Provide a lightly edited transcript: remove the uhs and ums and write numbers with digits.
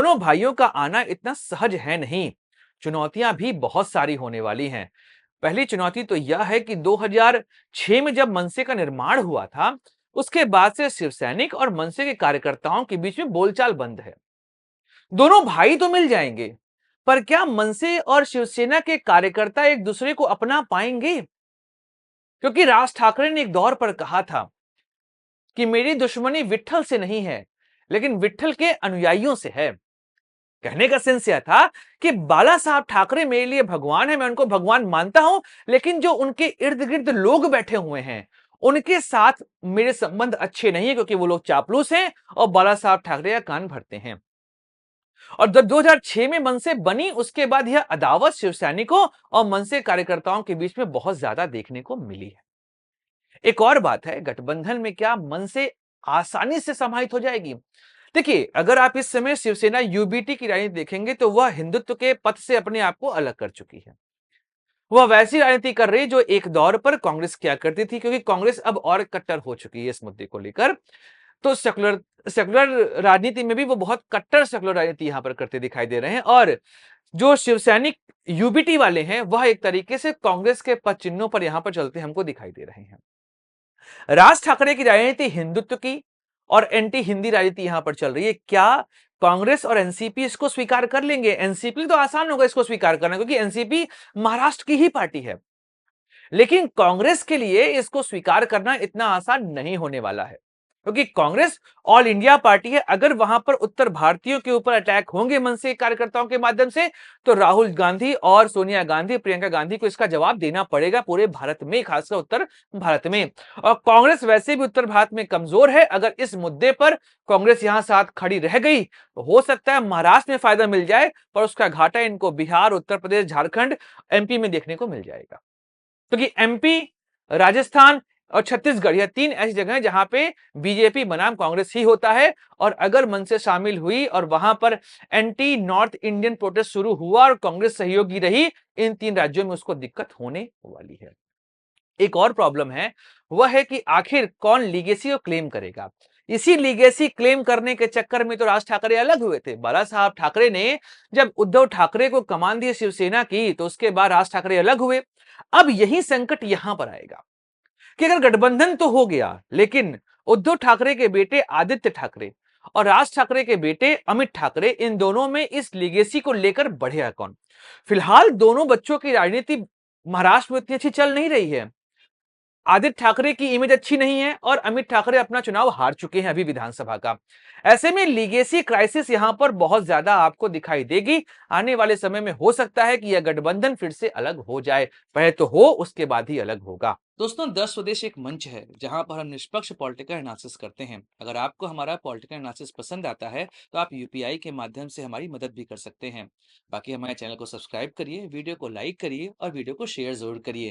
दोनों भाइयों का आना इतना सहज है नहीं, चुनौतियां भी बहुत सारी होने वाली हैं। पहली चुनौती तो यह है कि 2006 में जब मनसे का निर्माण हुआ था, उसके बाद से शिवसैनिक और मनसे के कार्यकर्ताओं के बीच में बोलचाल बंद है। दोनों भाई तो मिल जाएंगे, पर क्या मनसे और शिवसेना के कार्यकर्ता एक दूसरे को अपना पाएंगे? क्योंकि राज ठाकरे ने एक दौर पर कहा था कि मेरी दुश्मनी विट्ठल से नहीं है, लेकिन विट्ठल के अनुयायियों से है। कहने का सेंस यह था कि बाला साहब ठाकरे मेरे लिए भगवान है, मैं उनको भगवान मानता हूं, लेकिन जो उनके इर्द गिर्द लोग बैठे हुए हैं, उनके साथ मेरे संबंध अच्छे नहीं है, क्योंकि वो लोग चापलूस हैं और बाला साहब ठाकरे का कान भरते हैं। और जब 2006 में मनसे बनी, उसके बाद यह अदावत शिव सैनिकों और मनसे कार्यकर्ताओं के बीच में बहुत ज्यादा देखने को मिली है। एक और बात है, गठबंधन में क्या मनसे आसानी से समाहित हो जाएगी? देखिए, अगर आप इस समय शिवसेना यूबीटी की राजनीति देखेंगे तो वह हिंदुत्व के पथ से अपने आप को अलग कर चुकी है। वह वैसी राजनीति कर रही है जो एक दौर पर कांग्रेस किया करती थी, क्योंकि कांग्रेस अब और कट्टर हो चुकी है इस मुद्दे को लेकर। तो सेकुलर सेकुलर राजनीति में भी वो बहुत कट्टर सेकुलर राजनीति यहां पर करते दिखाई दे रहे हैं। और जो शिवसैनिक यूबीटी वाले हैं, वह एक तरीके से कांग्रेस के पद चिन्हों पर यहां पर चलते हमको दिखाई दे रहे हैं। राज ठाकरे की राजनीति हिंदुत्व की और एंटी हिंदी राजनीति यहां पर चल रही है। क्या कांग्रेस और एनसीपी इसको स्वीकार कर लेंगे? एनसीपी तो आसान होगा इसको स्वीकार करना, क्योंकि एनसीपी महाराष्ट्र की ही पार्टी है। लेकिन कांग्रेस के लिए इसको स्वीकार करना इतना आसान नहीं होने वाला है, क्योंकि कांग्रेस ऑल इंडिया पार्टी है। अगर वहां पर उत्तर भारतीयों के ऊपर अटैक होंगे मनसे कार्यकर्ताओं के माध्यम से, तो राहुल गांधी और सोनिया गांधी, प्रियंका गांधी को इसका जवाब देना पड़ेगा पूरे भारत में, खासकर उत्तर भारत में। और कांग्रेस वैसे भी उत्तर भारत में कमजोर है। अगर इस मुद्दे पर कांग्रेस यहां साथ खड़ी रह गई तो हो सकता है महाराष्ट्र में फायदा मिल जाए, पर उसका घाटा इनको बिहार, उत्तर प्रदेश, झारखंड, एमपी में देखने को मिल जाएगा। क्योंकि एमपी, राजस्थान और छत्तीसगढ़, यह तीन ऐसी जगह हैं जहां पे बीजेपी बनाम कांग्रेस ही होता है। और अगर मन से शामिल हुई और वहां पर एंटी नॉर्थ इंडियन प्रोटेस्ट शुरू हुआ और कांग्रेस सहयोगी रही, इन तीन राज्यों में उसको दिक्कत होने वाली है। एक और प्रॉब्लम है, वह है कि आखिर कौन लीगेसी को क्लेम करेगा। इसी लीगेसी क्लेम करने के चक्कर में तो राज ठाकरे अलग हुए थे। बाला साहब ठाकरे ने जब उद्धव ठाकरे को कमान दी शिवसेना की, तो उसके बाद राज ठाकरे अलग हुए। अब यही संकट यहां पर आएगा कि अगर गठबंधन तो हो गया, लेकिन उद्धव ठाकरे के बेटे आदित्य ठाकरे और राज ठाकरे के बेटे अमित ठाकरे, इन दोनों में इस लीगेसी को लेकर बढ़ेगा कौन? फिलहाल दोनों बच्चों की राजनीति महाराष्ट्र में इतनी अच्छी चल नहीं रही है। आदित्य ठाकरे की इमेज अच्छी नहीं है और अमित ठाकरे अपना चुनाव हार चुके हैं अभी विधानसभा का। ऐसे में लीगेसी क्राइसिस यहां पर बहुत ज्यादा आपको दिखाई देगी। आने वाले समय में हो सकता है कि यह गठबंधन फिर से अलग हो जाए। पहले तो हो, उसके बाद ही अलग होगा। दोस्तों, 10 स्वदेश एक मंच है जहां पर हम निष्पक्ष पॉलिटिकल एनालिसिस करते हैं। अगर आपको हमारा पॉलिटिकल एनालिसिस पसंद आता है तो आप यूपीआई के माध्यम से हमारी मदद भी कर सकते हैं। बाकी हमारे चैनल को सब्सक्राइब करिए, वीडियो को लाइक करिए और वीडियो को शेयर जरूर करिए।